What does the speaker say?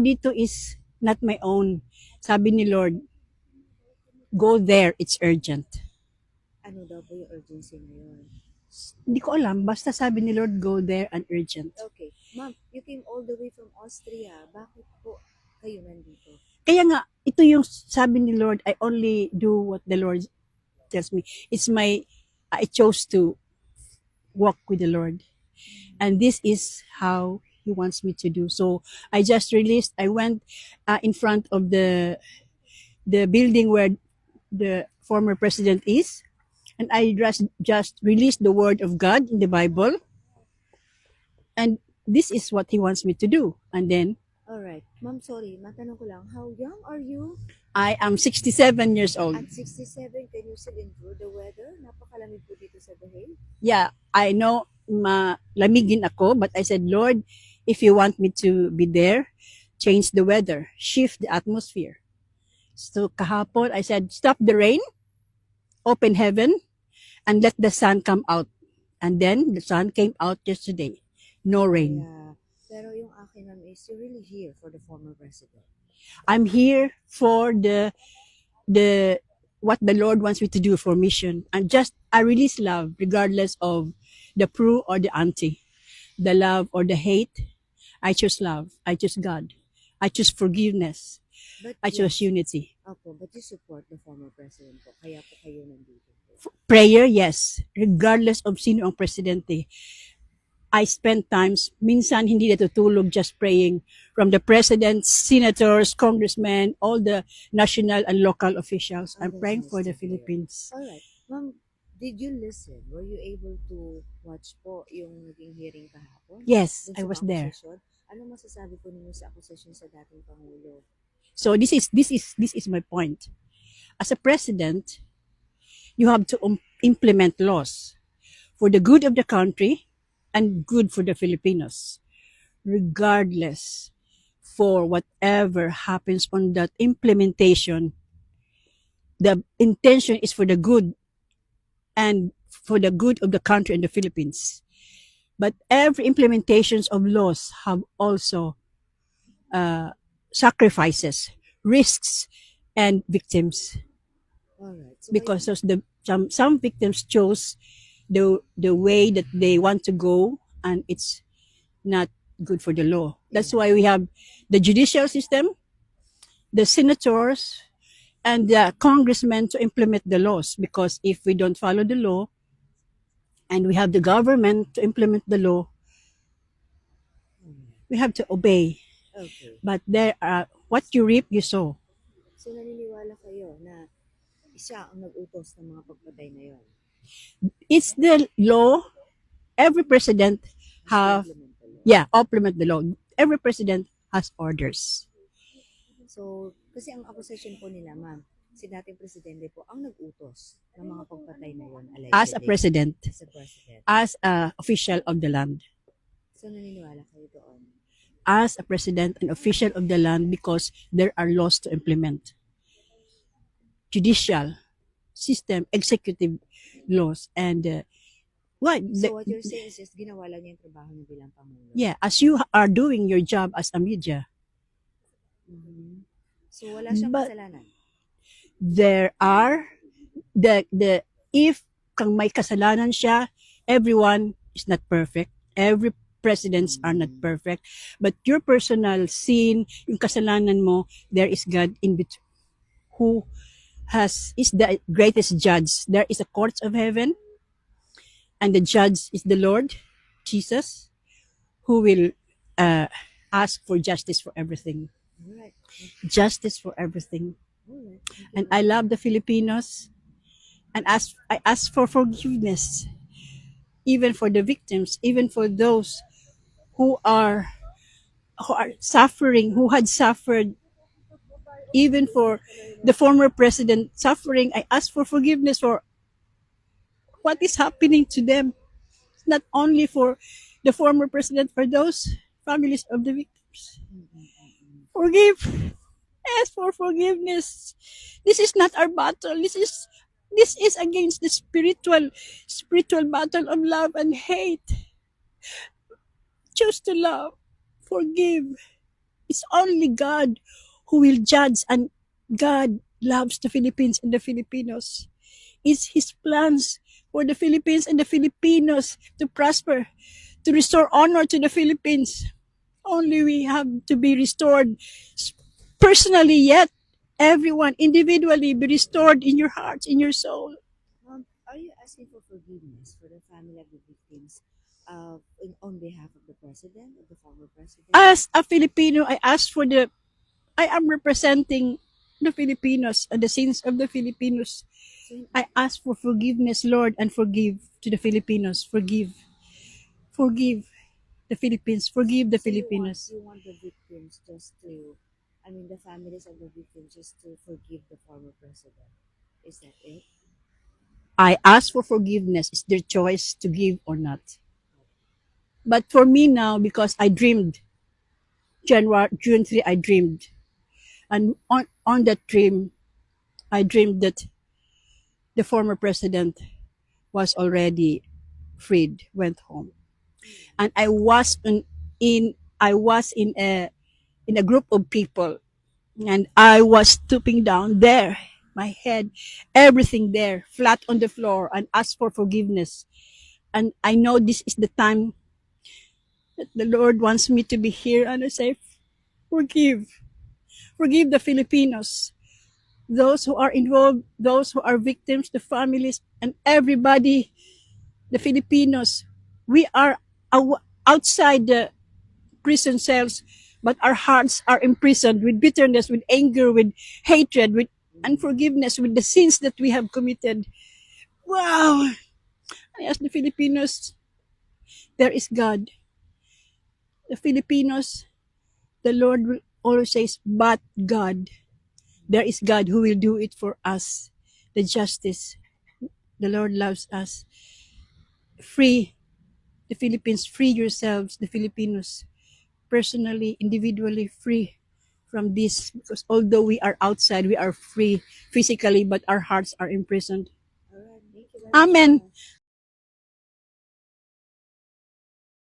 dito is not my own. Sabi ni Lord, go there, it's urgent. Ano daw po yung urgency ngayon? Hindi ko alam, basta sabi ni Lord, go there and urgent. Okay. Ma'am, you came all the way from Austria. Bakit po kayo nandito? Kaya nga, ito yung sabi ni Lord, I only do what the Lord tells me. I chose to walk with the Lord. And this is how He wants me to do. So I went in front of the building where the former president is, and I just released the word of God in the Bible. And this is what He wants me to do. And then, Alright. Ma'am, sorry. Matanong ko lang. How young are you? I am 67 years old. At 67, can you still endure the weather? Napakalamig po dito sa The Hague. Yeah, I know malamigin ako, but I said, Lord, if you want me to be there, change the weather, shift the atmosphere. So kahapon, I said, stop the rain, open heaven, and let the sun come out. And then the sun came out yesterday. No rain. Yeah. Pero yung akin ma'am is, you're really here for the former president. I'm here for the what the Lord wants me to do for mission. And I release love regardless of the pro or the anti, the love or the hate. I choose love. I choose God. I choose forgiveness. But I choose unity. Opo, but you support the former president po. Kaya po kayo nandito po. Prayer, yes. Regardless of sino ang presidente. I spend times, minsan hindi natutulog just praying from the president, senators, congressmen, all the national and local officials. I'm praying for the Philippines. Alright. Ma'am, did you listen? Were you able to watch po yung naging hearing kahapon? Yes, Dun I sa was there. akusasyon? Ano masasabi po ninyo sa akusasyon sa dating Pangulo? So this is my point. As a president, you have to implement laws for the good of the country and good for the Filipinos, regardless for whatever happens on that implementation. The intention is for the good and for the good of the country and the Philippines. But every implementations of laws have also sacrifices, risks, and victims. Alright. So Because of some victims chose the way that they want to go, and it's not good for the law. That's why we have the judicial system, the senators, and the congressmen to implement the laws. Because if we don't follow the law, and we have the government to implement the law, we have to obey. okay. But there are what you reap, you sow. So naniniwala kayo na siya ang nag-utos ng mga pagpatay na yon? It's the law. Every president have implement the law. Every president has orders. So, kasi ang accusation po nila, ma'am, si dating presidente po ang nag-utos ng mga pagpatay na yon, allegedly. As a president, As a president. as a official of the land, So naniniwala kayo doon? as a president and official of the land, because there are laws to implement. Judicial system, executive laws, and So what you're saying is just ginawa lang niya yung trabaho niya bilang Pangulo? yeah, as you are doing your job as a media, So wala siyang But- kasalanan? there are if kang may kasalanan siya, everyone is not perfect. Every presidents are not perfect. But your personal sin, yung kasalanan mo, there is God in between, who is the greatest judge. There is a court of heaven, and the judge is the Lord Jesus, who will ask for justice for everything. Alright. Justice for everything. Alright. And I love the Filipinos, and I ask for forgiveness, even for the victims, even for those who are suffering, who had suffered, even for the former president suffering. I ask for forgiveness for what is happening to them. Not only for the former president, for those families of the victims. Forgive. Ask for forgiveness. This is not our battle. This is against the spiritual battle of love and hate. Choose to love. Forgive. It's only God who will judge, and God loves the Philippines and the Filipinos. It's His plans for the Philippines and the Filipinos to prosper, to restore honor to the Philippines. Only we have to be restored personally, yet everyone individually be restored in your heart, in your soul. Are you asking for forgiveness for the family of the victims on behalf of the president, of the former president? As a Filipino, I am representing the Filipinos and the sins of the Filipinos. So, I ask for forgiveness, Lord, and forgive to the Filipinos. Forgive. Forgive the Philippines. Forgive the so Filipinos. you want the victims just to, I mean, the families of the victims just to forgive the former president. Is that it? I ask for forgiveness. It's their choice to give or not. But for me now, because I dreamed, June 3, I dreamed. And on that dream, I dreamed that the former president was already freed, went home. And I was in a group of people, and I was stooping down there, my head, everything there, flat on the floor, and asked for forgiveness. And I know this is the time that the Lord wants me to be here, and I say, forgive. Forgive the Filipinos, those who are involved, those who are victims, the families, and everybody, the Filipinos. We are outside the prison cells, but our hearts are imprisoned with bitterness, with anger, with hatred, with unforgiveness, with the sins that we have committed. Wow! I ask the Filipinos, there is God. The Filipinos, the Lord will always say, but God. There is God who will do it for us. The justice. The Lord loves us. Free the Philippines. Free yourselves, the Filipinos. Personally, individually free from this. Because although we are outside, we are free physically, but our hearts are imprisoned. All right. Thank you very much. Amen.